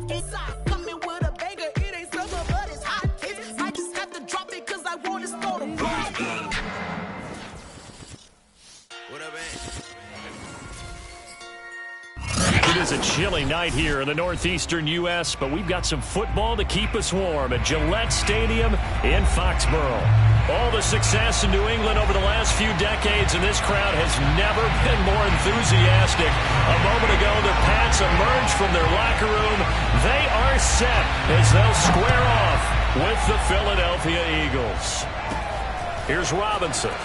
Coming with a banger, it ain't summer, but it's hot. I just have to drop it because I want to start a rock. It is a chilly night here in the northeastern U.S., but we've got some football to keep us warm at Gillette Stadium in Foxborough. All the success in New England over the last few decades, and this crowd has never been more enthusiastic. A moment ago, the Pats emerged from their locker room. They are set as they'll square off with the Philadelphia Eagles. Here's Robinson.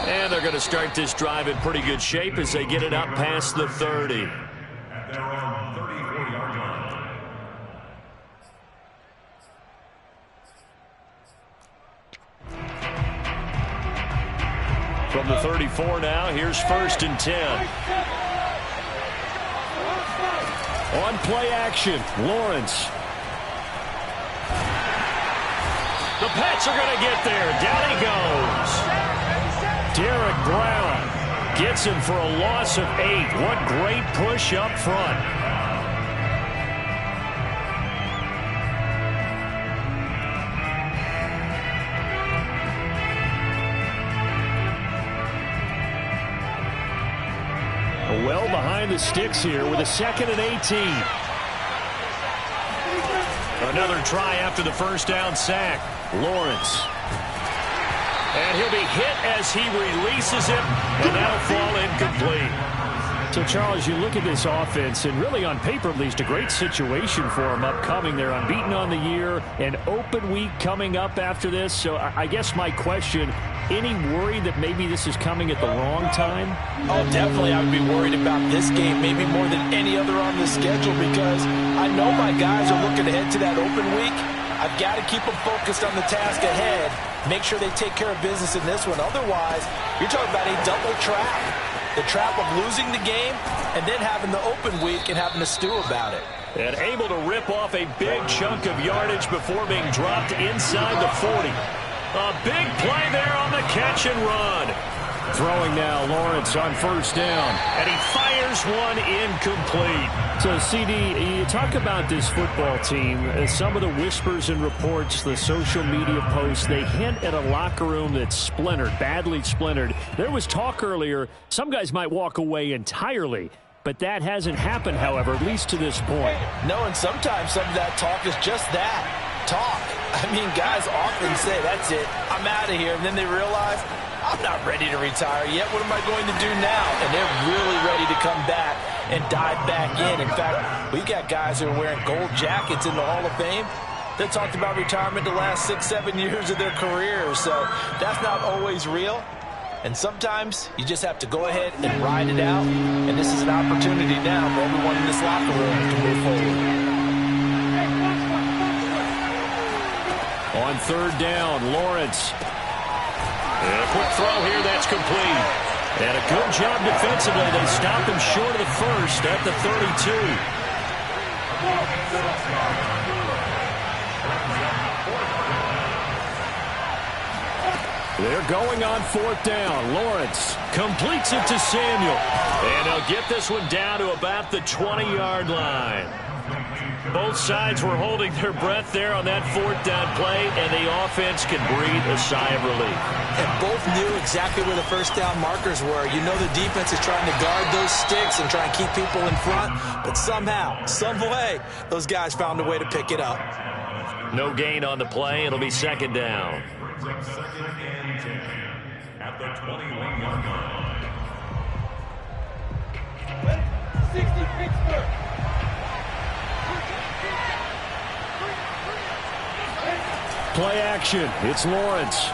And they're going to start this drive in pretty good shape as they get it up past the 30. From the 34 now, here's 1st and 10. On play action, Lawrence. The Pats are going to get there. Down he goes. Derek Brown gets him for a loss of 8. What great push up front. Well behind the sticks here with a 2nd and 18. Another try after the first down sack. Lawrence. And he'll be hit as he releases it, and that'll fall incomplete. So, Charles, you look at this offense, and really on paper at least, a great situation for them upcoming. They're unbeaten on the year, an open week coming up after this. So I guess my question, any worry that maybe this is coming at the wrong time? Oh, definitely I would be worried about this game, maybe more than any other on the schedule, because I know my guys are looking ahead to that open week. I've got to keep them focused on the task ahead. Make sure they take care of business in this one. Otherwise, you're talking about a double trap. The trap of losing the game and then having the open week and having to stew about it. And able to rip off a big chunk of yardage before being dropped inside the 40. A big play there on the catch and run. Throwing now, Lawrence on 1st down. And he fires one incomplete. So, CD, you talk about this football team. Some of the whispers and reports, the social media posts, they hint at a locker room that's splintered, badly splintered. There was talk earlier, some guys might walk away entirely. But that hasn't happened, however, at least to this point. No, and sometimes some of that talk is just that, talk. I mean, guys often say, that's it, I'm out of here. And then they realize, I'm not ready to retire yet. What am I going to do now? And they're really ready to come back and dive back in. In fact, we've got guys who are wearing gold jackets in the Hall of Fame. They talked about retirement the last 6-7 years of their careers. So that's not always real. And sometimes you just have to go ahead and ride it out. And this is an opportunity now for everyone in this locker room to move forward. On 3rd down, Lawrence. And a quick throw here, that's complete. And a good job defensively. They stop him short of the first at the 32. They're going on 4th down. Lawrence completes it to Samuel. And they'll get this one down to about the 20-yard line. Both sides were holding their breath there on that 4th down play, and the offense can breathe a sigh of relief. And both knew exactly where the first down markers were. You know the defense is trying to guard those sticks and try and keep people in front, but somehow, some way, those guys found a way to pick it up. No gain on the play. It'll be 2nd down. At the 21-yard line. 60 Pittsburgh. Play action. It's Lawrence.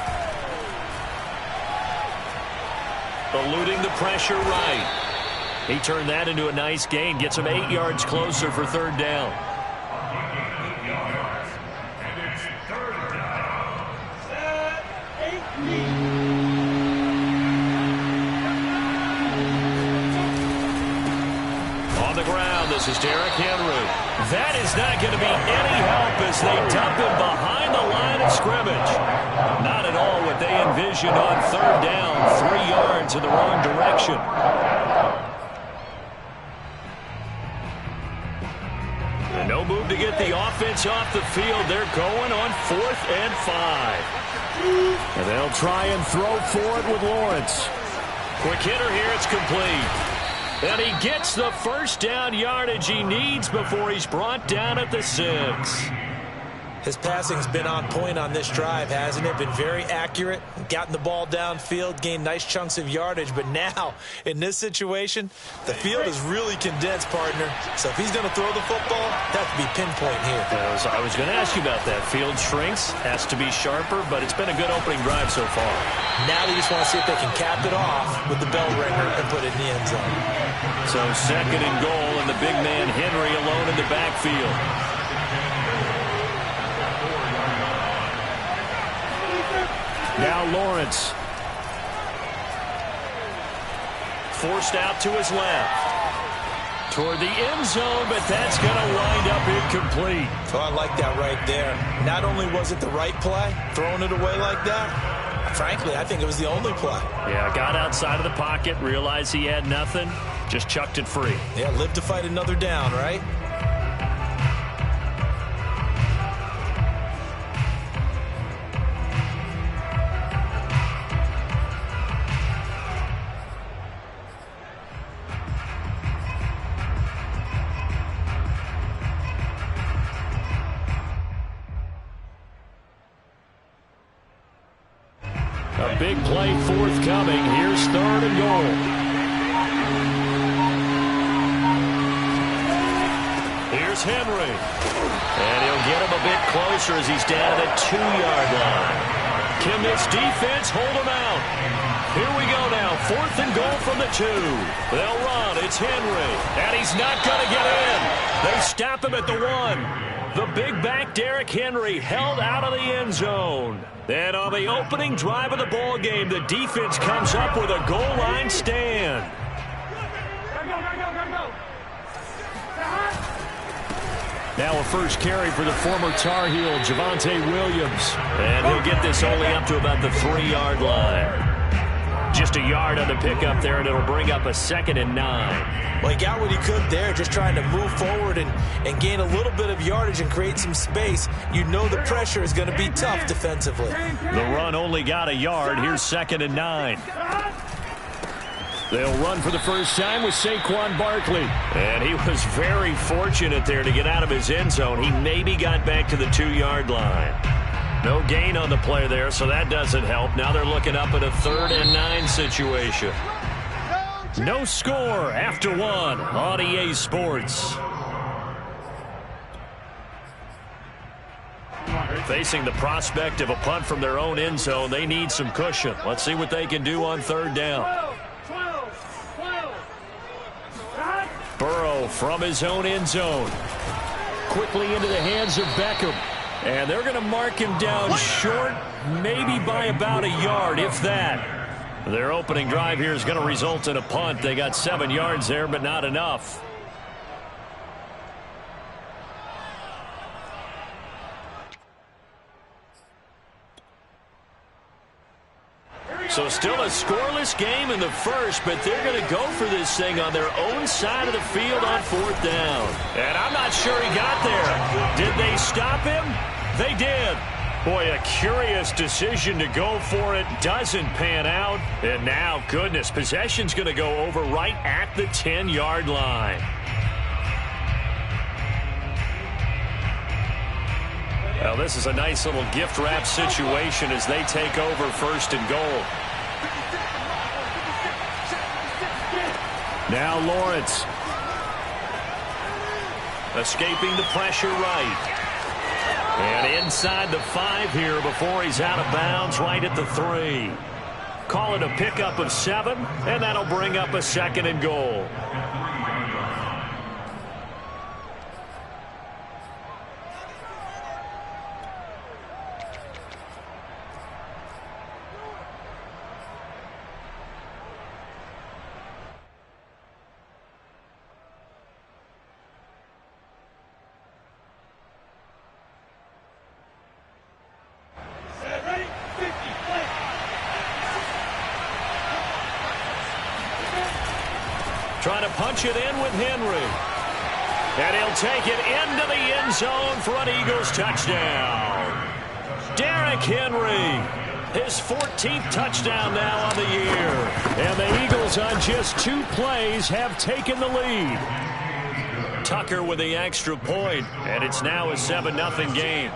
Eluding the pressure right. He turned that into a nice gain. Gets him 8 yards closer for 3rd down. On the ground, this is Derrick Henry. That is not going to be any help as they dump him behind the line of scrimmage. Not at all what they envisioned on 3rd down. 3 yards in the wrong direction. No move to get the offense off the field. They're going on 4th and 5. And they'll try and throw for it with Lawrence. Quick hitter here. It's complete. And he gets the first down yardage he needs before he's brought down at the 6. His passing's been on point on this drive, hasn't it? Been very accurate, gotten the ball downfield, gained nice chunks of yardage. But now, in this situation, the field is really condensed, partner. So if he's going to throw the football, that has to be pinpoint here. I was going to ask you about that. Field shrinks, has to be sharper, but it's been a good opening drive so far. Now they just want to see if they can cap it off with the bell ringer and put it in the end zone. So 2nd and goal, and the big man Henry alone in the backfield. Now Lawrence. Forced out to his left. Toward the end zone, but that's going to wind up incomplete. Oh, I like that right there. Not only was it the right play, throwing it away like that, frankly, I think it was the only play. Yeah, got outside of the pocket, realized he had nothing, just chucked it free. Yeah, live to fight another down, right? A big play forthcoming. Here's 3rd and goal. Here's Henry. And he'll get him a bit closer as he's down at the 2-yard line. Can this defense hold him out? Here we go now. 4th and goal from the 2. They'll run. It's Henry. And he's not going to get in. They stop him at the 1. The big back Derrick Henry held out of the end zone. And on the opening drive of the ball game, the defense comes up with a goal line stand. Now a first carry for the former Tar Heel, Javonte Williams. And he'll get this only up to about the 3-yard line. Just a yard on the pickup there, and it'll bring up a 2nd and 9. Well, he got what he could there, just trying to move forward and gain a little bit of yardage and create some space. You know the pressure is going to be tough defensively. The run only got a yard. Here's 2nd and 9. They'll run for the first time with Saquon Barkley. And he was very fortunate there to get out of his end zone. He maybe got back to the 2-yard line. No gain on the play there, so that doesn't help. Now they're looking up at a 3rd and 9 situation. No score after 1 on EA Sports. Facing the prospect of a punt from their own end zone, they need some cushion. Let's see what they can do on 3rd down. Burrow from his own end zone. Quickly into the hands of Beckham. And they're going to mark him down short, maybe by about a yard, if that. Their opening drive here is going to result in a punt. They got 7 yards there, but not enough. So still a scoreless game in the first, but they're going to go for this thing on their own side of the field on 4th down. And I'm not sure he got there. Did they stop him? They did. Boy, a curious decision to go for it. Doesn't pan out. And now, goodness, possession's going to go over right at the 10-yard line. Well, this is a nice little gift wrap situation as they take over 1st and goal. Now Lawrence. Escaping the pressure right. And inside the 5 here before he's out of bounds right at the 3. Call it a pickup of 7, and that'll bring up a 2nd and goal. Trying to punch it in with Henry. And he'll take it into the end zone for an Eagles touchdown. Derrick Henry, his 14th touchdown now on the year. And the Eagles on just 2 plays have taken the lead. Tucker with the extra point, and it's now a 7-0 game.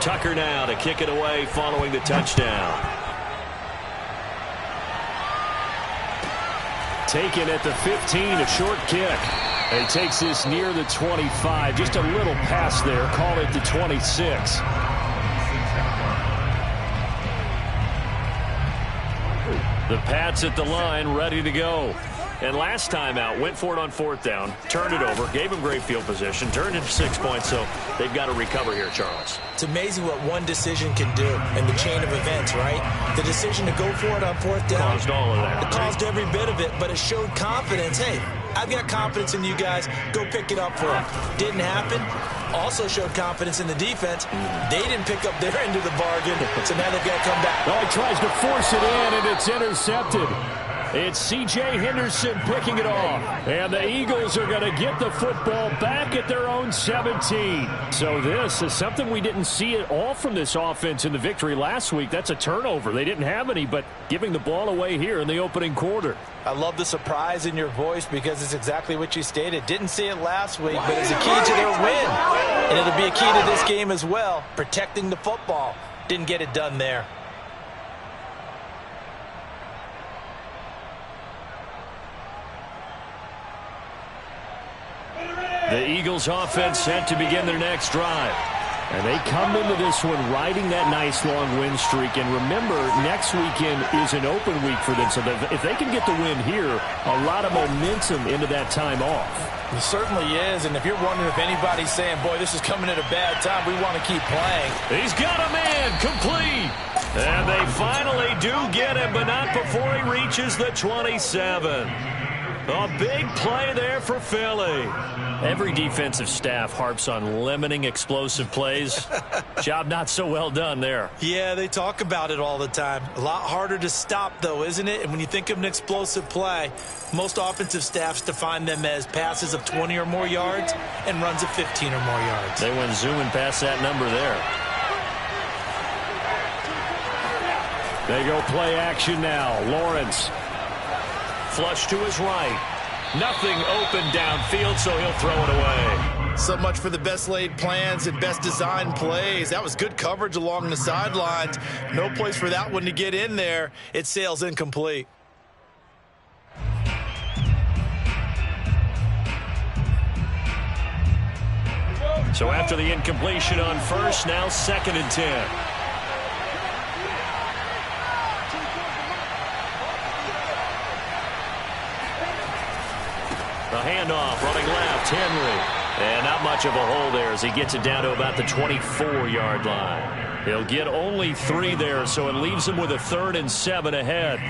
Tucker now to kick it away following the touchdown. Taken at the 15, a short kick. He takes this near the 25. Just a little pass there. Call it the 26. The Pats at the line, ready to go. And last time out, went for it on 4th down, turned it over, gave them great field position, turned it to 6 points, so they've got to recover here, Charles. It's amazing what one decision can do in the chain of events, right? The decision to go for it on 4th down. Caused all of that. It caused every bit of it, but it showed confidence. Hey, I've got confidence in you guys. Go pick it up for them. Didn't happen. Also showed confidence in the defense. They didn't pick up their end of the bargain, so now they've got to come back. Oh, he tries to force it in, and it's intercepted. It's C.J. Henderson picking it off. And the Eagles are going to get the football back at their own 17. So this is something we didn't see at all from this offense in the victory last week. That's a turnover. They didn't have any, but giving the ball away here in the opening quarter. I love the surprise in your voice because it's exactly what you stated. Didn't see it last week, but it's a key to their win. And it'll be a key to this game as well, protecting the football. Didn't get it done there. The Eagles offense set to begin their next drive. And they come into this one riding that nice long win streak. And remember, next weekend is an open week for them. So if they can get the win here, a lot of momentum into that time off. It certainly is. And if you're wondering if anybody's saying, boy, this is coming at a bad time, we want to keep playing. He's got a man complete. And they finally do get him, but not before he reaches the 27. A big play there for Philly. Every defensive staff harps on limiting explosive plays. Job not so well done there. Yeah, they talk about it all the time. A lot harder to stop, though, isn't it? And when you think of an explosive play, most offensive staffs define them as passes of 20 or more yards and runs of 15 or more yards. They went zooming past that number there. They go play action now. Lawrence. Flush to his right. Nothing open downfield, so he'll throw it away. So much for the best laid plans and best designed plays. That was good coverage along the sidelines. No place for that one to get in there. It sails incomplete. So after the incompletion on first, now 2nd and 10. The handoff, running left, Henry. And not much of a hole there as he gets it down to about the 24-yard line. He'll get only 3 there, so it leaves him with a 3rd and 7 ahead.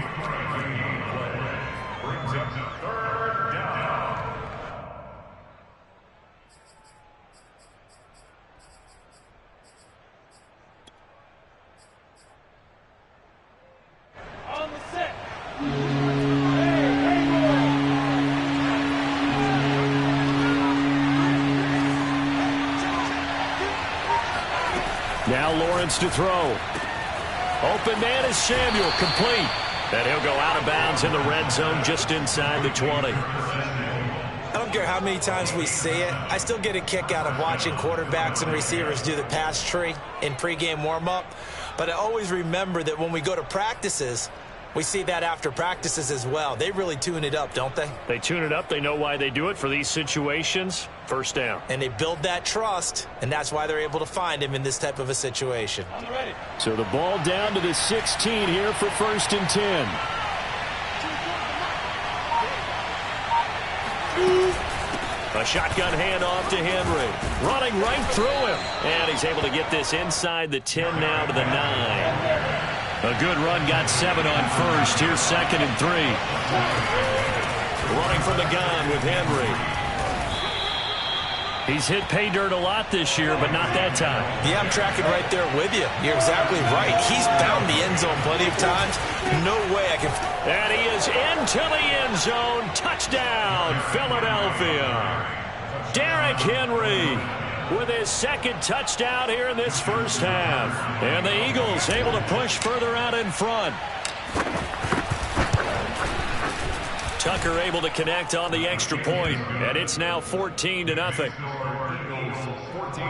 Now Lawrence to throw. Open man is Samuel, complete. And he'll go out of bounds in the red zone just inside the 20. I don't care how many times we see it. I still get a kick out of watching quarterbacks and receivers do the pass tree in pregame warm-up. But I always remember that when we go to practices, we see that after practices as well. They really tune it up, don't they? They tune it up. They know why they do it for these situations. First down. And they build that trust, and that's why they're able to find him in this type of a situation. So the ball down to the 16 here for 1st and 10. A shotgun handoff to Henry. Running right through him. And he's able to get this inside the 10 now to the 9. A good run, got 7 on first. Here's 2nd and 3. Running from the gun with Henry. He's hit pay dirt a lot this year, but not that time. Yeah, I'm tracking right there with you. You're exactly right. He's found the end zone plenty of times. No way I can... And he is into the end zone. Touchdown, Philadelphia. Derrick Henry with his second touchdown here in this first half. And the Eagles able to push further out in front. Tucker able to connect on the extra point, and it's now 14-0. Eagles 14,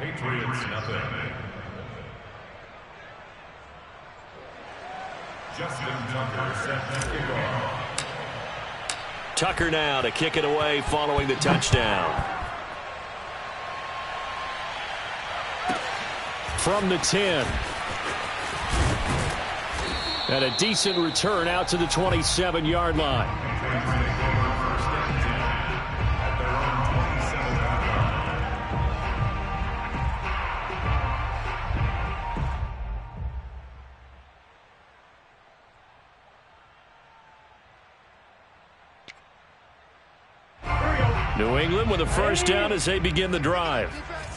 Patriots nothing. Justin Tucker set to kick off. Tucker now to kick it away following the touchdown. From the 10. And a decent return out to the 27-yard line. New England with a first down as they begin the drive.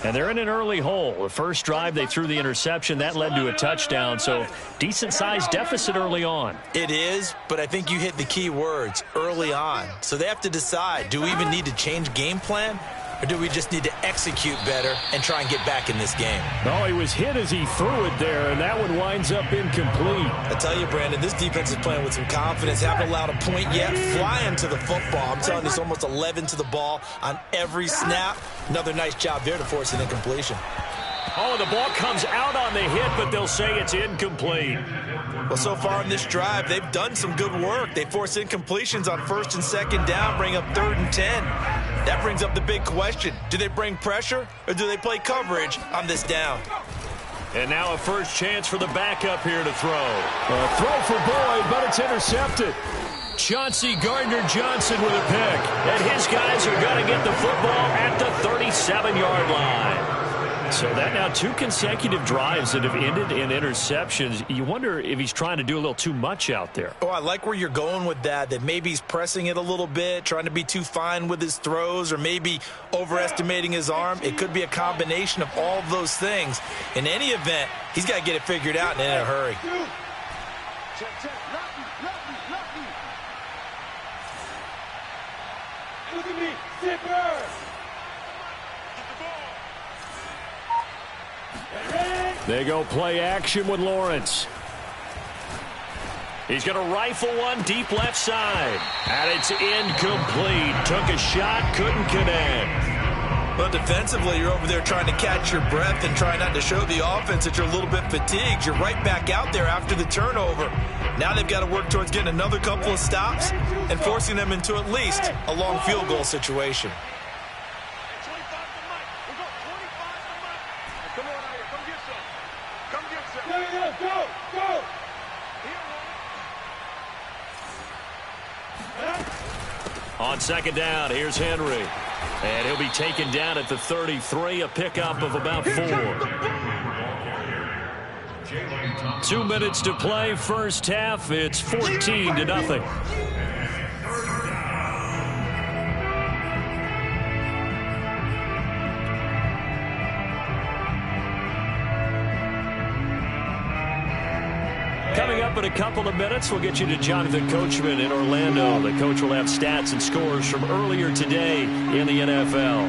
And they're in an early hole. The first drive, they threw the interception. That led to a touchdown, so decent-sized deficit early on. It is, but I think you hit the key words, early on. So they have to decide, do we even need to change game plan? Or do we just need to execute better and try and get back in this game? Oh, he was hit as he threw it there, and that one winds up incomplete. I tell you, Brandon, this defense is playing with some confidence. Haven't allowed a point yet. Flying to the football. I'm telling you, it's almost 11 to the ball on every snap. Another nice job there to force an incompletion. Oh, the ball comes out on the hit, but they'll say it's incomplete. Well, so far in this drive, they've done some good work. They force incompletions on first and second down, bring up 3rd and 10. That brings up the big question. Do they bring pressure or do they play coverage on this down? And now a first chance for the backup here to throw. A throw for Boyd, but it's intercepted. Chauncey Gardner-Johnson with a pick. And his guys are going to get the football at the 37-yard line. So that now 2 consecutive drives that have ended in interceptions. You wonder if he's trying to do a little too much out there. Oh, I like where you're going with that maybe he's pressing it a little bit, trying to be too fine with his throws, or maybe overestimating his arm. It could be a combination of all of those things. In any event, he's got to get it figured out and in a hurry. Look at me, zipper! They go play action with Lawrence. He's going to rifle one deep left side. And it's incomplete. Took a shot, couldn't connect. Well, defensively, you're over there trying to catch your breath and try not to show the offense that you're a little bit fatigued. You're right back out there after the turnover. Now they've got to work towards getting another couple of stops and forcing them into at least a long field goal situation. On second down, here's Henry. And he'll be taken down at the 33, a pickup of about 4. 2 minutes to play, first half. It's 14-0. Coming up in a couple of minutes, we'll get you to Jonathan Coachman in Orlando. The coach will have stats and scores from earlier today in the NFL.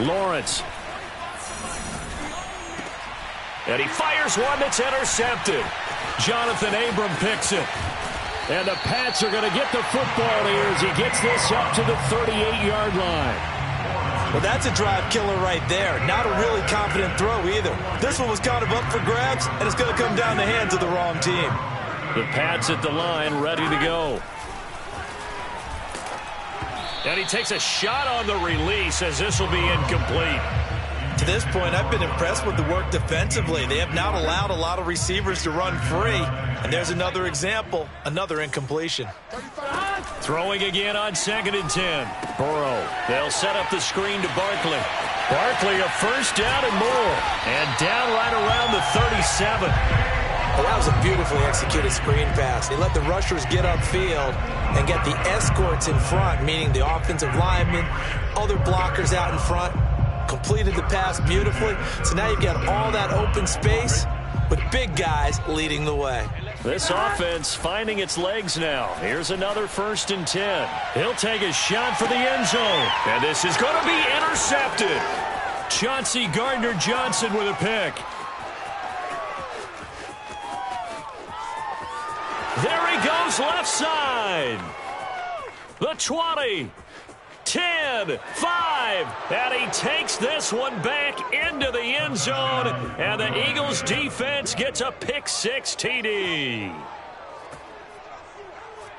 Lawrence. And he fires one that's intercepted. Jonathan Abram picks it. And the Pats are going to get the football here as he gets this up to the 38-yard line. Well, that's a drive killer right there. Not a really confident throw either. This one was kind of up for grabs, and it's going to come down the hands of the wrong team. The Pats at the line, ready to go. And he takes a shot on the release as this will be incomplete. To this point, I've been impressed with the work defensively. They have not allowed a lot of receivers to run free. And there's another example, another incompletion. Throwing again on 2nd and 10. Burrow. They'll set up the screen to Barkley. Barkley a first down and more. And down right around the 37. Well, that was a beautifully executed screen pass. They let the rushers get upfield and get the escorts in front, meaning the offensive linemen, other blockers out in front. Completed the pass beautifully. So now you've got all that open space with big guys leading the way. This offense finding its legs now. Here's another 1st and 10. He'll take a shot for the end zone. And this is going to be intercepted. Chauncey Gardner-Johnson with a pick. There he goes left side. The 20. 10, 5, and he takes this one back into the end zone, and the Eagles defense gets a pick-6 TD.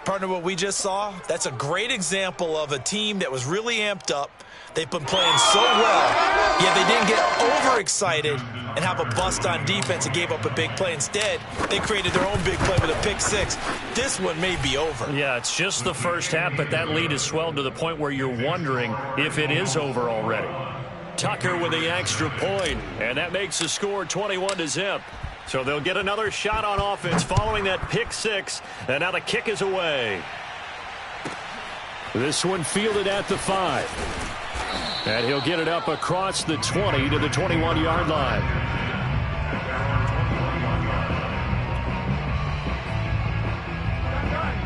Partner, what we just saw, that's a great example of a team that was really amped up. They've been playing so well, yet they didn't get overexcited and have a bust on defense and gave up a big play. Instead, they created their own big play with a pick-6. This one may be over. Yeah, it's just the first half, but that lead has swelled to the point where you're wondering if it is over already. Tucker with the extra point, and that makes the score 21-0. So they'll get another shot on offense following that pick-6, and now the kick is away. This one fielded at the 5. And he'll get it up across the 20 to the 21-yard line.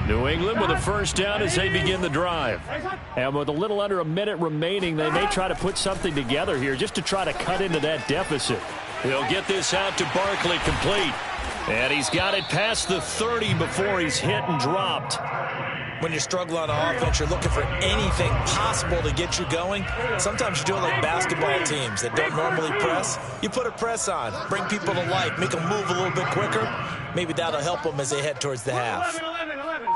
New England with a first down as they begin the drive. And with a little under a minute remaining, they may try to put something together here just to try to cut into that deficit. He'll get this out to Barkley complete. And he's got it past the 30 before he's hit and dropped. When you're struggling on offense, you're looking for anything possible to get you going. Sometimes you do it like basketball teams that don't normally press. You put a press on, bring people to life, make them move a little bit quicker. Maybe that'll help them as they head towards the half. 11.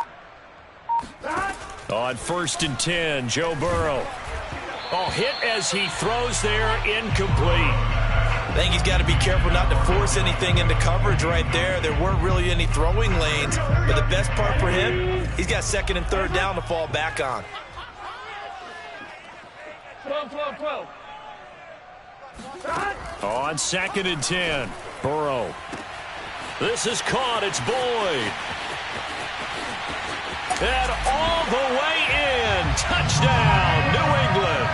On 1st and 10, Joe Burrow. Oh, hit as he throws there, incomplete. I think he's got to be careful not to force anything into coverage right there. There weren't really any throwing lanes, but the best part for him, he's got 2nd and 3rd down to fall back on. 12. On 2nd and 10, Burrow. This is caught. It's Boyd. And all the way in. Touchdown, New England.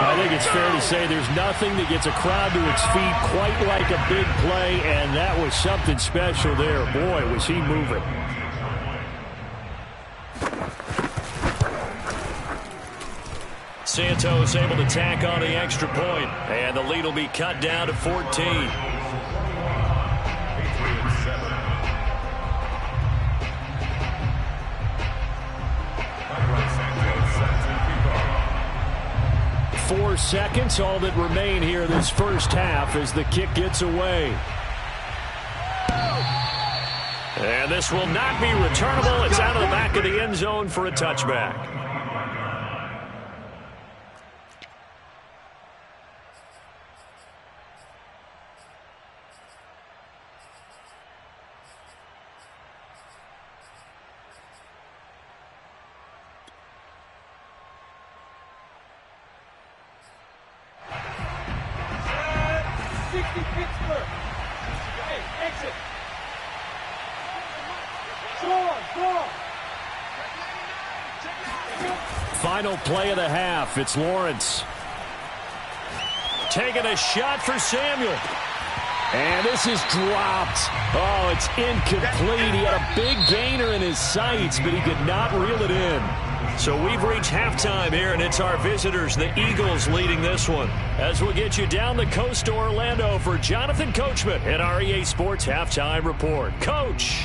I think it's fair to say there's nothing that gets a crowd to its feet quite like a big play, and that was something special there. Boy, was he moving. Santos able to tack on the extra point, and the lead will be cut down to 14. 4 seconds, all that remain here this first half as the kick gets away. And this will not be returnable. It's out of the back of the end zone for a touchback. Final play of the half. It's Lawrence. Taking a shot for Samuel. And this is dropped. Oh, it's incomplete. He had a big gainer in his sights, but he could not reel it in. So we've reached halftime here, and it's our visitors, the Eagles, leading this one. As we'll get you down the coast to Orlando for Jonathan Coachman at our EA Sports Halftime Report. Coach.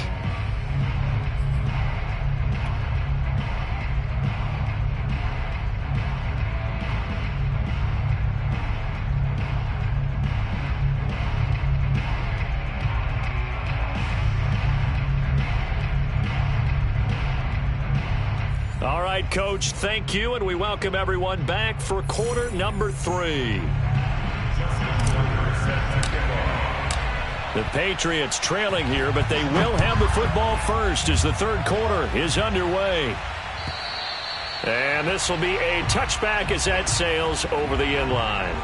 All right, Coach, thank you, and we welcome everyone back for quarter number 3. The Patriots trailing here, but they will have the football first as the third quarter is underway. And this will be a touchback as that sails over the end line.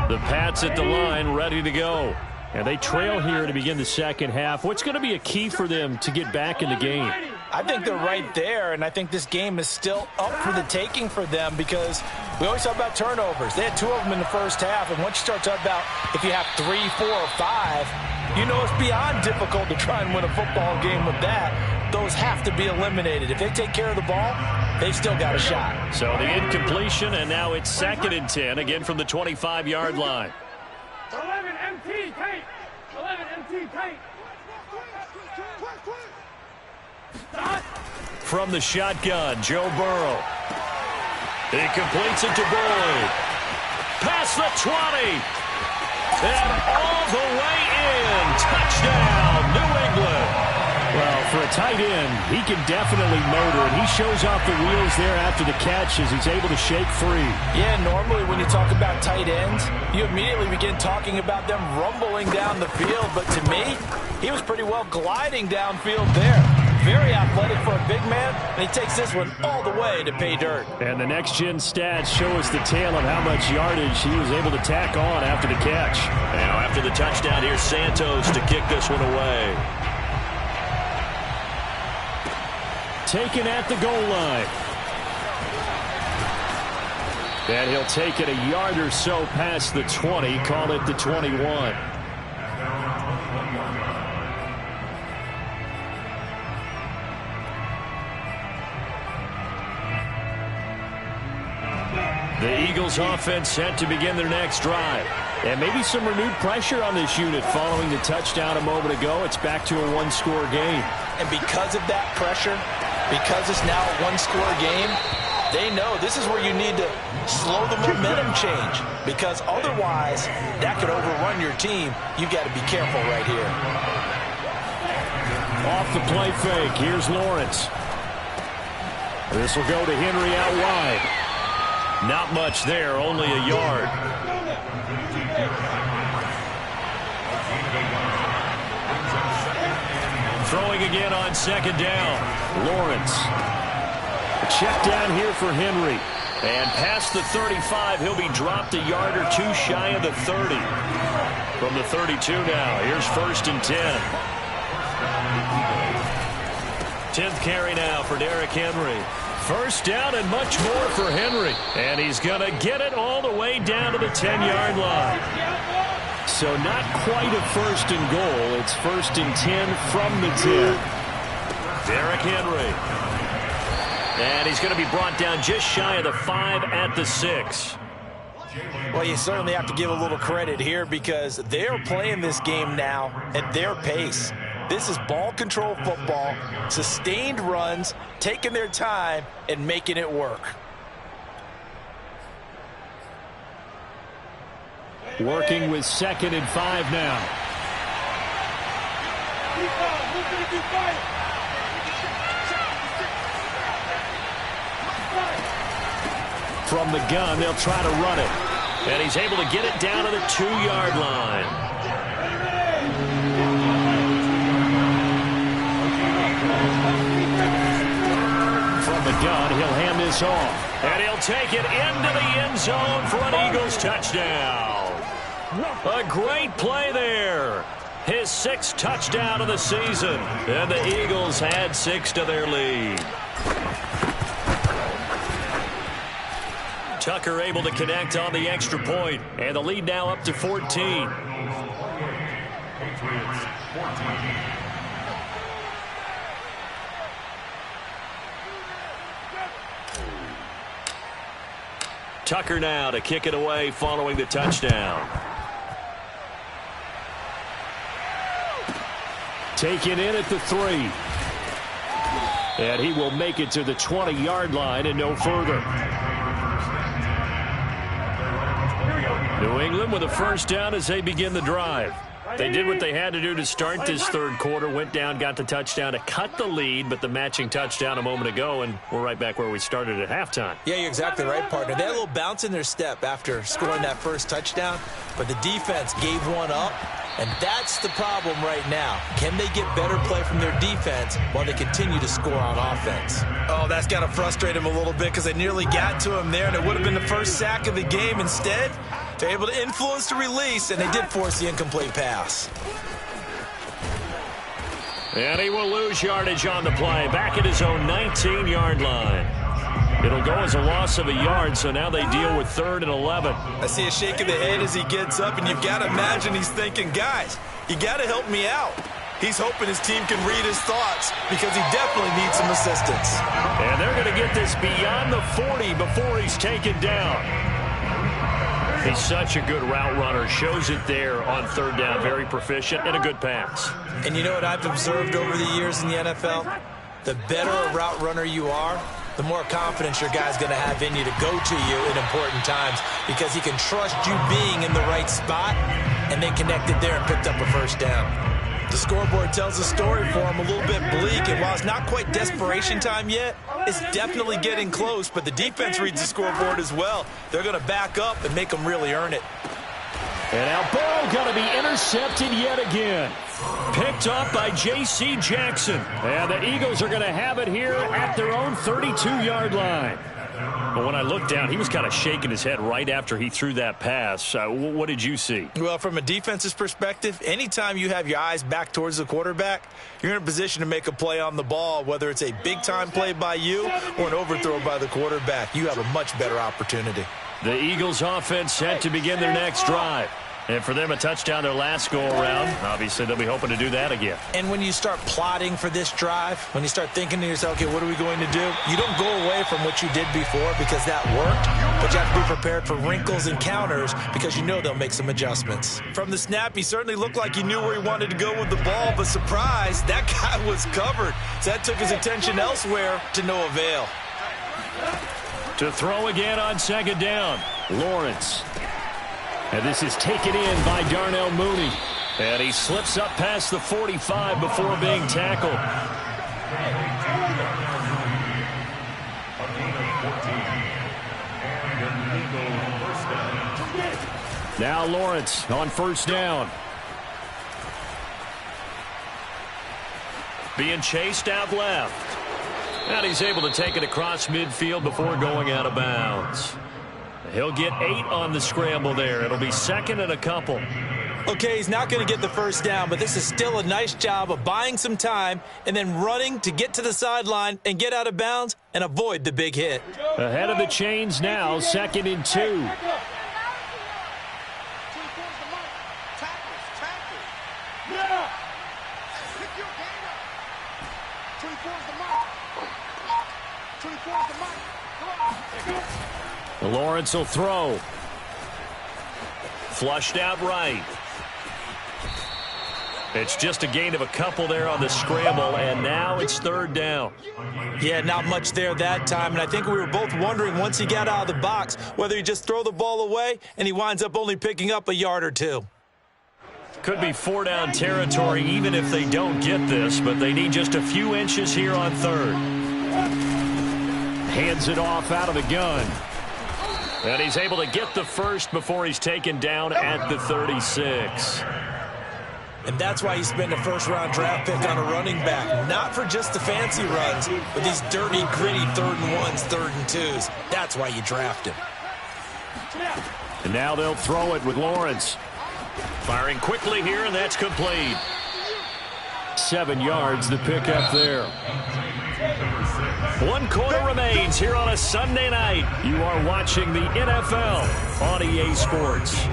The Pats at the line, ready to go. And they trail here to begin the second half. What's going to be a key for them to get back in the game? I think they're right there, and I think this game is still up for the taking for them because we always talk about turnovers. They had 2 of them in the first half, and once you start talking about if you have 3, 4, or 5, you know it's beyond difficult to try and win a football game with that. Those have to be eliminated. If they take care of the ball, they've still got a shot. So the incompletion, and now it's 2nd and 10, again from the 25-yard line. 11 MT tight. 11 MT tight. From the shotgun, Joe Burrow. He completes it to Boyd. Past the 20. And all the way in. Touchdown, New England. Well, for a tight end, he can definitely motor, and he shows off the wheels there after the catch as he's able to shake free. Yeah, normally when you talk about tight ends, you immediately begin talking about them rumbling down the field. But to me, he was pretty well gliding downfield there. Very athletic for a big man, and he takes this one all the way to pay dirt. And the next-gen stats show us the tale of how much yardage he was able to tack on after the catch. Now after the touchdown, here's Santos to kick this one away. Taken at the goal line. And he'll take it a yard or so past the 20, call it the 21. The Eagles offense set to begin their next drive. And maybe some renewed pressure on this unit following the touchdown a moment ago. It's back to a 1-score game. And because of that pressure, because it's now a 1-score game, they know this is where you need to slow the momentum change. Because otherwise, that could overrun your team. You've got to be careful right here. Off the play fake, here's Lawrence. This will go to Henry out wide. Not much there, only a yard. Throwing again on 2nd down. Lawrence. A check down here for Henry. And past the 35, he'll be dropped a yard or 2 shy of the 30. From the 32 now, here's 1st and 10. 10th carry now for Derrick Henry. 1st down and much more for Henry. And he's going to get it all the way down to the 10-yard line. So not quite a 1st and goal. It's 1st and 10 from the 10. Derrick Henry. And he's going to be brought down just shy of the 5 at the 6. Well, you certainly have to give a little credit here because they're playing this game now at their pace. This is ball control football, sustained runs, taking their time and making it work. Working with 2nd and 5 now. From the gun, they'll try to run it. And he's able to get it down to the 2-yard line. From the gun, he'll hand this off. And he'll take it into the end zone for an Eagles touchdown. A great play there. His 6th touchdown of the season. And the Eagles had 6 to their lead. Tucker able to connect on the extra point. And the lead now up to 14. Patriots 14. Tucker now to kick it away following the touchdown. Taken in at the 3. And he will make it to the 20-yard line and no further. New England with a 1st down as they begin the drive. They did what they had to do to start this third quarter, went down, got the touchdown to cut the lead, but the matching touchdown a moment ago, and we're right back where we started at halftime. Yeah, you're exactly right, partner. They had a little bounce in their step after scoring that first touchdown, but the defense gave one up, and that's the problem right now. Can they get better play from their defense while they continue to score on offense? Oh, that's got to frustrate him a little bit because they nearly got to him there, and it would have been the first sack of the game. Instead, they're able to influence the release, and they did force the incomplete pass. And he will lose yardage on the play, back at his own 19-yard line. It'll go as a loss of a yard, so now they deal with 3rd and 11. I see a shake of the head as he gets up, and you've got to imagine he's thinking, guys, you got to help me out. He's hoping his team can read his thoughts because he definitely needs some assistance. And they're going to get this beyond the 40 before he's taken down. He's such a good route runner. Shows it there on 3rd down. Very proficient and a good pass. And you know what I've observed over the years in the NFL? The better a route runner you are, the more confidence your guy's going to have in you to go to you in important times because he can trust you being in the right spot, and they connected there and picked up a first down. The scoreboard tells a story for him, a little bit bleak, and while it's not quite desperation time yet, it's definitely getting close, but the defense reads the scoreboard as well. They're going to back up and make them really earn it. And now ball going to be intercepted yet again. Picked up by J.C. Jackson. And the Eagles are going to have it here at their own 32-yard line. But when I looked down, he was kind of shaking his head right after he threw that pass. What did you see? Well, from a defense's perspective, anytime you have your eyes back towards the quarterback, you're in a position to make a play on the ball, whether it's a big-time play by you or an overthrow by the quarterback. You have a much better opportunity. The Eagles offense set to begin their next drive. And for them, a touchdown their last go-around. Obviously, they'll be hoping to do that again. And when you start plotting for this drive, when you start thinking to yourself, okay, what are we going to do? You don't go away from what you did before because that worked, but you have to be prepared for wrinkles and counters because you know they'll make some adjustments. From the snap, he certainly looked like he knew where he wanted to go with the ball, but surprise, that guy was covered. So that took his attention elsewhere to no avail. To throw again on 2nd down, Lawrence. And this is taken in by Darnell Mooney. And he slips up past the 45 before being tackled. Now Lawrence on 1st down. Being chased out left. And he's able to take it across midfield before going out of bounds. He'll get 8 on the scramble there. It'll be 2nd and a couple. Okay, he's not going to get the first down, but this is still a nice job of buying some time and then running to get to the sideline and get out of bounds and avoid the big hit. Ahead of the chains now, 2nd and 2. Lawrence will throw. Flushed out right. It's just a gain of a couple there on the scramble, and now it's 3rd down. Yeah, not much there that time, and I think we were both wondering once he got out of the box whether he just throw the ball away and he winds up only picking up a yard or 2. Could be 4-down territory even if they don't get this, but they need just a few inches here on 3rd. Hands it off out of the gun. And he's able to get the first before he's taken down at the 36. And that's why you spend a first-round draft pick on a running back. Not for just the fancy runs, but these dirty, gritty 3rd and 1s, 3rd and 2s. That's why you draft him. And now they'll throw it with Lawrence. Firing quickly here, and that's complete. 7 yards, the pickup there. 1 quarter remains here on a Sunday night. You are watching the NFL on EA Sports.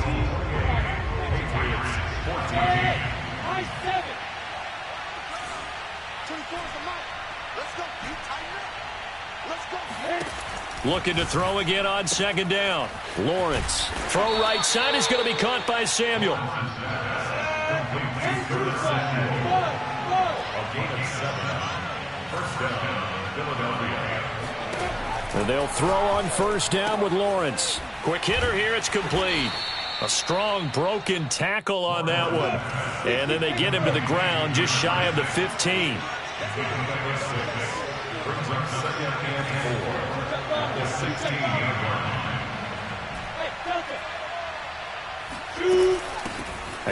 Looking to throw again on 2nd down. Lawrence. Throw right side is going to be caught by Samuel. And they'll throw on 1st down with Lawrence. Quick hitter here, it's complete. A strong broken tackle on that one. And then they get him to the ground just shy of the 15. Number 6 brings up 2nd and 4 at the 16-yard line.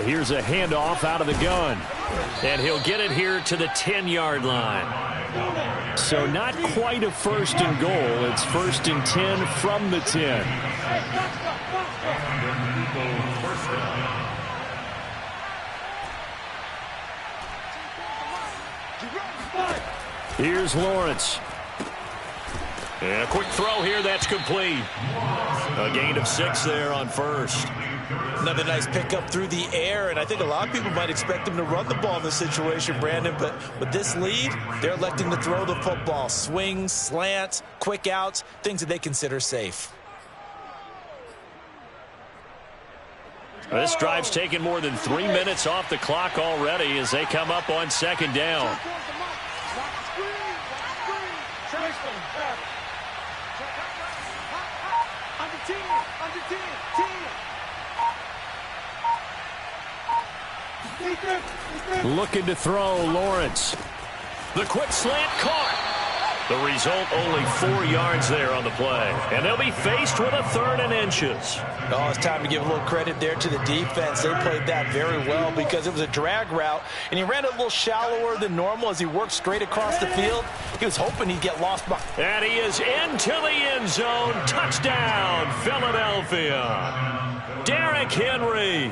Here's a handoff out of the gun. And he'll get it here to the 10-yard line. So not quite a 1st and goal. It's 1st and 10 from the 10. Here's Lawrence. And a quick throw here, that's complete. A gain of 6 there on 1st. Another nice pickup through the air, and I think a lot of people might expect him to run the ball in this situation, Brandon, but with this lead, they're electing to throw the football. Swings, slants, quick outs, things that they consider safe. This drive's taken more than 3 minutes off the clock already as they come up on 2nd down. Looking to throw, Lawrence. The quick slant caught. The result, only 4 yards there on the play. And they'll be faced with a 3rd and inches. Oh, it's time to give a little credit there to the defense. They played that very well because it was a drag route, and he ran it a little shallower than normal as he worked straight across the field. He was hoping he'd get lost by. And he is into the end zone. Touchdown, Philadelphia. Derrick Henry.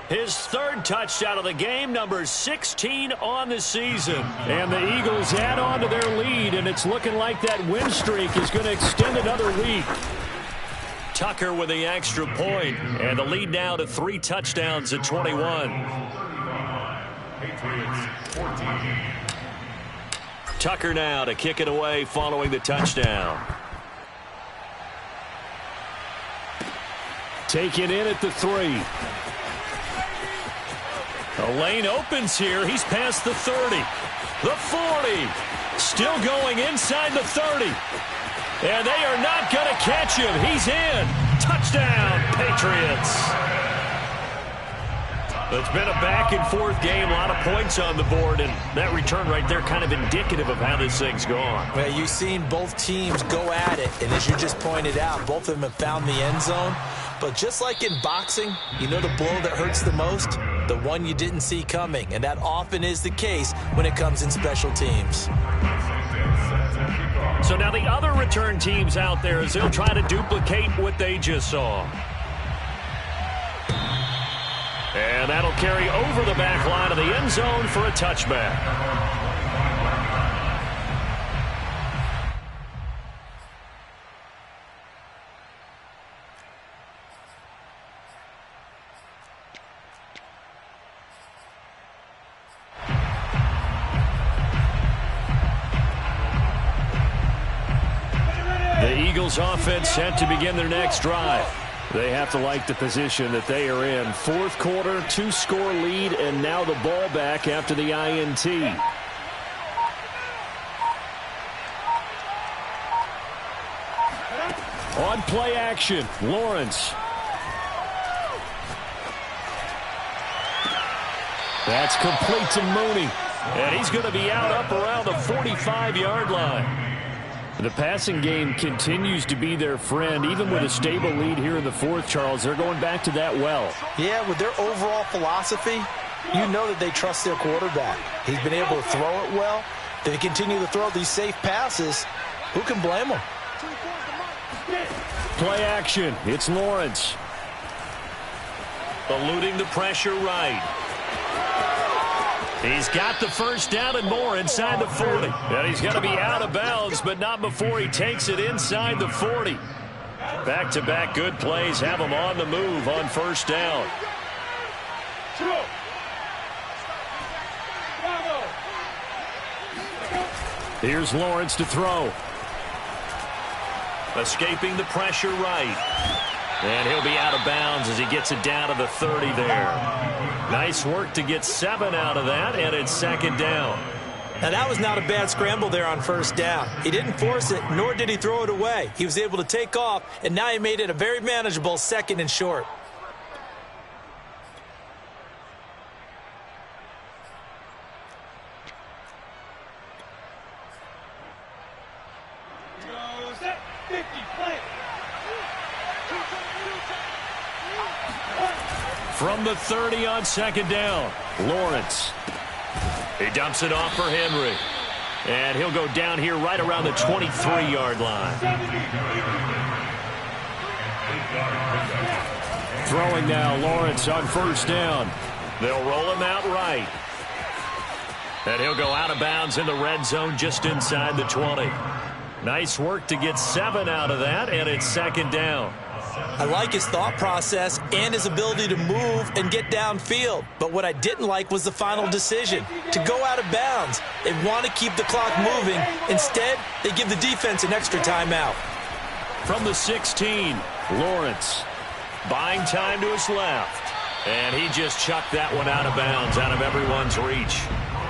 His 3rd touchdown of the game, number 16 on the season. And the Eagles add on to their lead, and it's looking like that win streak is going to extend another week. Tucker with the extra point, and the lead now to 3 touchdowns at 21. Patriots 14. Tucker now to kick it away following the touchdown. Take it in at the 3. The lane opens here. He's past the 30. The 40. Still going inside the 30. And they are not going to catch him. He's in. Touchdown, Patriots. It's been a back-and-forth game. A lot of points on the board. And that return right there kind of indicative of how this thing's gone. Well, you've seen both teams go at it. And as you just pointed out, both of them have found the end zone. But just like in boxing, you know the blow that hurts the most? The one you didn't see coming. And that often is the case when it comes in special teams. So now the other return teams out there as they'll try to duplicate what they just saw. And that'll carry over the back line of the end zone for a touchback. Offense set to begin their next drive. They have to like the position that they are in. 4th quarter, 2-score lead, and now the ball back after the INT. On play action, Lawrence. That's complete to Mooney. And he's going to be out up around the 45-yard line. The passing game continues to be their friend. Even with a stable lead here in the 4th, Charles, they're going back to that well. Yeah, with their overall philosophy, you know that they trust their quarterback. He's been able to throw it well. They continue to throw these safe passes. Who can blame them? Play action. It's Lawrence. Eluding the pressure right. He's got the 1st down and more inside the 40. And he's going to be out of bounds, but not before he takes it inside the 40. Back-to-back good plays have him on the move on 1st down. Here's Lawrence to throw. Escaping the pressure right. And he'll be out of bounds as he gets it down to the 30 there. Nice work to get 7 out of that, and it's 2nd down. Now, that was not a bad scramble there on 1st down. He didn't force it, nor did he throw it away. He was able to take off, and now he made it a very manageable 2nd and short. From the 30 on second down, Lawrence. He dumps it off for Henry. And he'll go down here right around the 23-yard line. Throwing now, Lawrence on first down. They'll roll him out right. And he'll go out of bounds in the red zone just inside the 20. Nice work to get 7 out of that, and it's second down. I like his thought process and his ability to move and get downfield. But what I didn't like was the final decision, to go out of bounds. They want to keep the clock moving. Instead, they give the defense an extra timeout. From the 16, Lawrence. Buying time to his left. And he just chucked that one out of bounds, out of everyone's reach.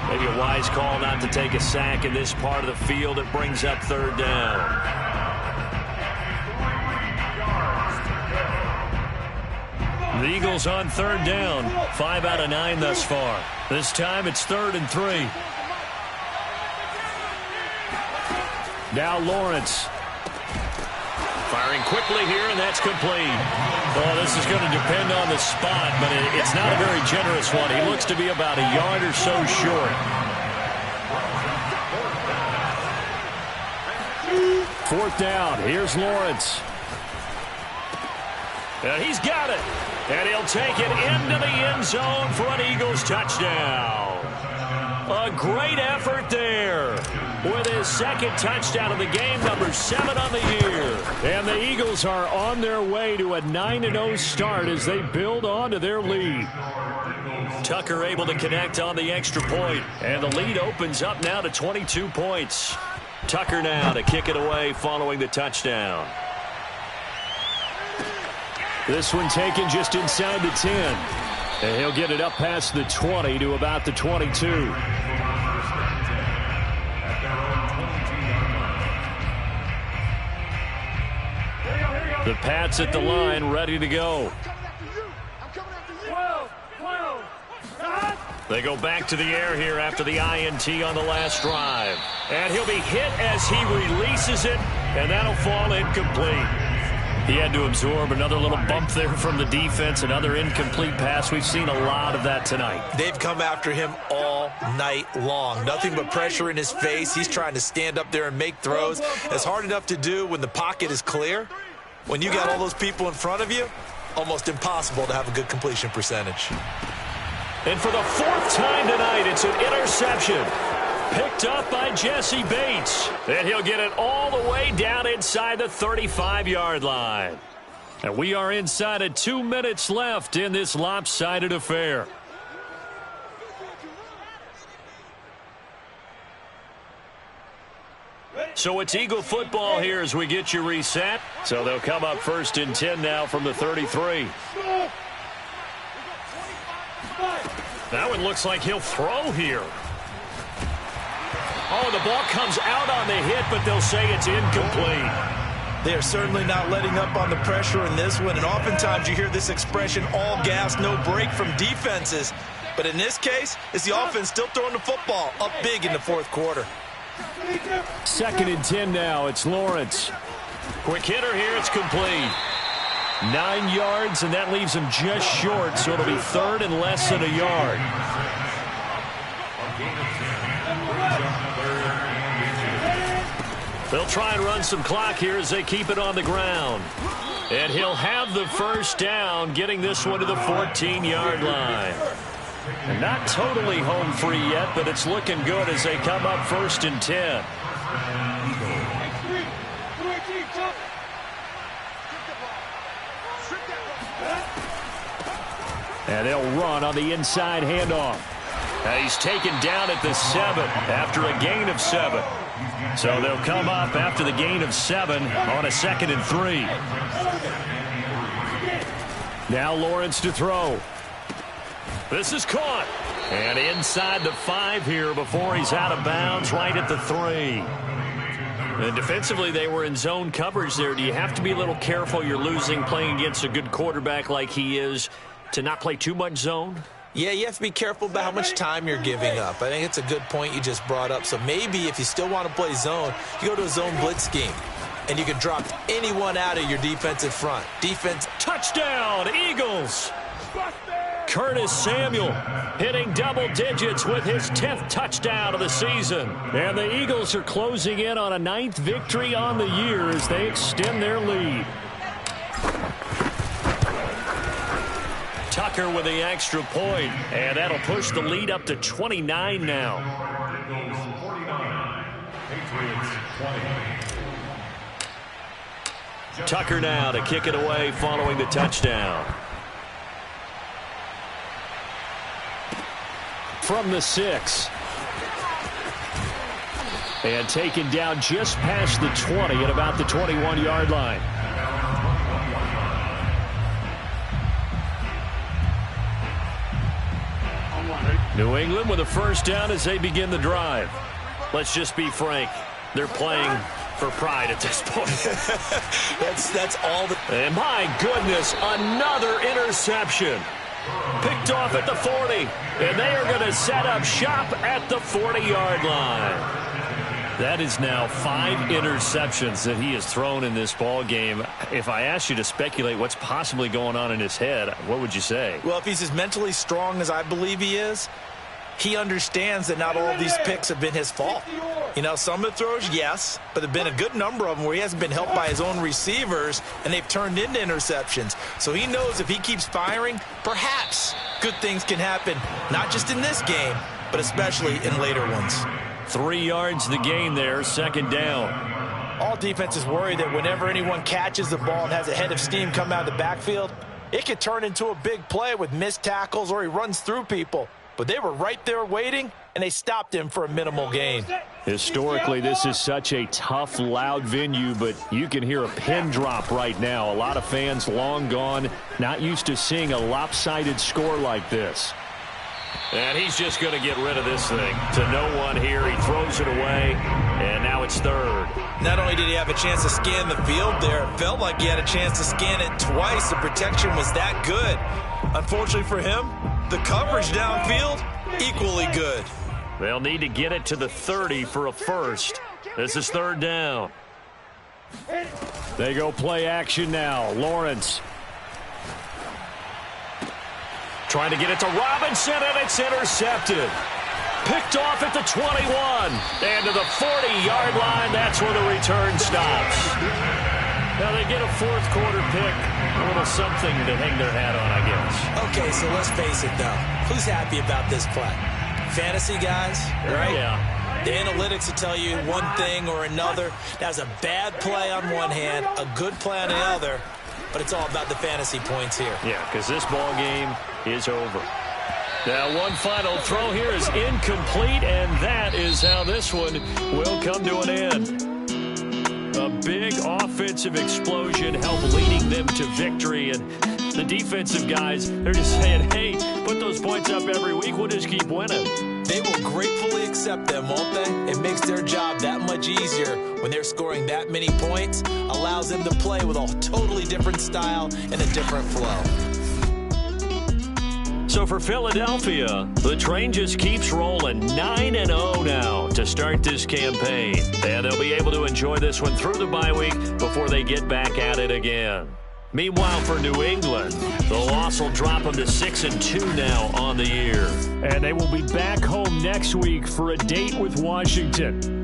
Maybe a wise call not to take a sack in this part of the field. It brings up third down. The Eagles on third down. 5 out of 9 thus far. This time it's 3rd and 3. Now Lawrence. Firing quickly here, and that's complete. Well, this is going to depend on the spot, but it's not a very generous one. He looks to be about a yard or so short. 4th down. Here's Lawrence. And he's got it. And he'll take it into the end zone for an Eagles touchdown. A great effort there with his second touchdown of the game, number 7 on the year. And the Eagles are on their way to a 9-0 start as they build on to their lead. Tucker able to connect on the extra point, and the lead opens up now to 22 points. Tucker now to kick it away following the touchdown. This one taken just inside the 10. And he'll get it up past the 20 to about the 22. The Pats at the line, ready to go. They go back to the air here after the INT on the last drive. And he'll be hit as he releases it, and that'll fall incomplete. He had to absorb another little bump there from the defense, another incomplete pass. We've seen a lot of that tonight. They've come after him all night long. Nothing but pressure in his face. He's trying to stand up there and make throws. It's hard enough to do when the pocket is clear. When you got all those people in front of you, almost impossible to have a good completion percentage. And for the 4th time tonight, it's an interception. Picked up by Jesse Bates. And he'll get it all the way down inside the 35-yard line. And we are inside of 2 minutes left in this lopsided affair. So it's Eagle football here as we get you reset. So they'll come up 1st and 10 now from the 33. That one looks like he'll throw here. Oh, the ball comes out on the hit, but they'll say it's incomplete. They are certainly not letting up on the pressure in this one, and oftentimes you hear this expression, all gas, no break from defenses. But in this case, it's the offense still throwing the football up big in the 4th quarter. 2nd and 10 now. It's Lawrence. Quick hitter here. It's complete. 9 yards, and that leaves him just short, so it'll be 3rd and less than a yard. They'll try and run some clock here as they keep it on the ground. And he'll have the 1st down, getting this one to the 14-yard line. And not totally home free yet, but it's looking good as they come up 1st and 10. And they'll run on the inside handoff. And he's taken down at the 7 after a gain of 7. So they'll come up after the gain of 7 on a 2nd and 3. Now Lawrence to throw. This is caught. And inside the 5 here before he's out of bounds right at the 3. And defensively, they were in zone coverage there. Do you have to be a little careful? You're losing playing against a good quarterback like he is to not play too much zone? Yeah, you have to be careful about how much time you're giving up. I think it's a good point you just brought up. So maybe if you still want to play zone, you go to a zone blitz scheme. and you can drop anyone out of your defensive front. Defense. Touchdown, Eagles! Curtis Samuel hitting double digits with his 10th touchdown of the season. And the Eagles are closing in on a 9th victory on the year as they extend their lead. Tucker with the extra point, and that'll push the lead up to 29 now. Eagles 49, Patriots 20. Tucker now to kick it away following the touchdown. From the 6. And taken down just past the 20 at about the 21-yard line. New England with a first down as they begin the drive. Let's just be frank. They're playing for pride at this point. that's all. And my goodness, another interception. Picked off at the 40. And they are going to set up shop at the 40-yard line. That is now 5 interceptions that he has thrown in this ball game. If I asked you to speculate what's possibly going on in his head, what would you say? Well, if he's as mentally strong as I believe he is, he understands that not all of these picks have been his fault. You know, some of the throws, yes, but there have been a good number of them where he hasn't been helped by his own receivers, and they've turned into interceptions. So he knows if he keeps firing, perhaps good things can happen, not just in this game, but especially in later ones. 3 yards the gain there, second down. All defenses worry that whenever anyone catches the ball and has a head of steam come out of the backfield, it could turn into a big play with missed tackles or he runs through people. But they were right there waiting, and they stopped him for a minimal gain. Historically, this is such a tough, loud venue, but you can hear a pin drop right now. A lot of fans long gone, not used to seeing a lopsided score like this. And he's just going to get rid of this thing. To no one here. He throws it away, and now it's third. Not only did he have a chance to scan the field there, it felt like he had a chance to scan it twice. The protection was that good. Unfortunately for him, the coverage downfield, equally good. They'll need to get it to the 30 for a first. This is third down. They go play action now. Lawrence trying to get it to Robinson, and it's intercepted. Picked off at the 21. And to the 40-yard line, that's where the return stops. Now they get a fourth quarter pick. A little something to hang their hat on, I guess. Okay, so let's face it, though. Who's happy about this play? Fantasy guys, right? Yeah. The analytics will tell you one thing or another. That's a bad play on one hand, a good play on the other, but it's all about the fantasy points here. Yeah, because this ball game is over. Now one final throw here is incomplete, and that is how this one will come to an end. A big offensive explosion helped leading them to victory, and the defensive guys, they're just saying, hey, put those points up every week, we'll just keep winning. They will gratefully accept them, won't they? It makes their job that much easier when they're scoring that many points, allows them to play with a totally different style and a different flow. So for Philadelphia, the train just keeps rolling 9-0 now to start this campaign. And they'll be able to enjoy this one through the bye week before they get back at it again. Meanwhile, for New England, the loss will drop them to 6-2 now on the year. And they will be back home next week for a date with Washington.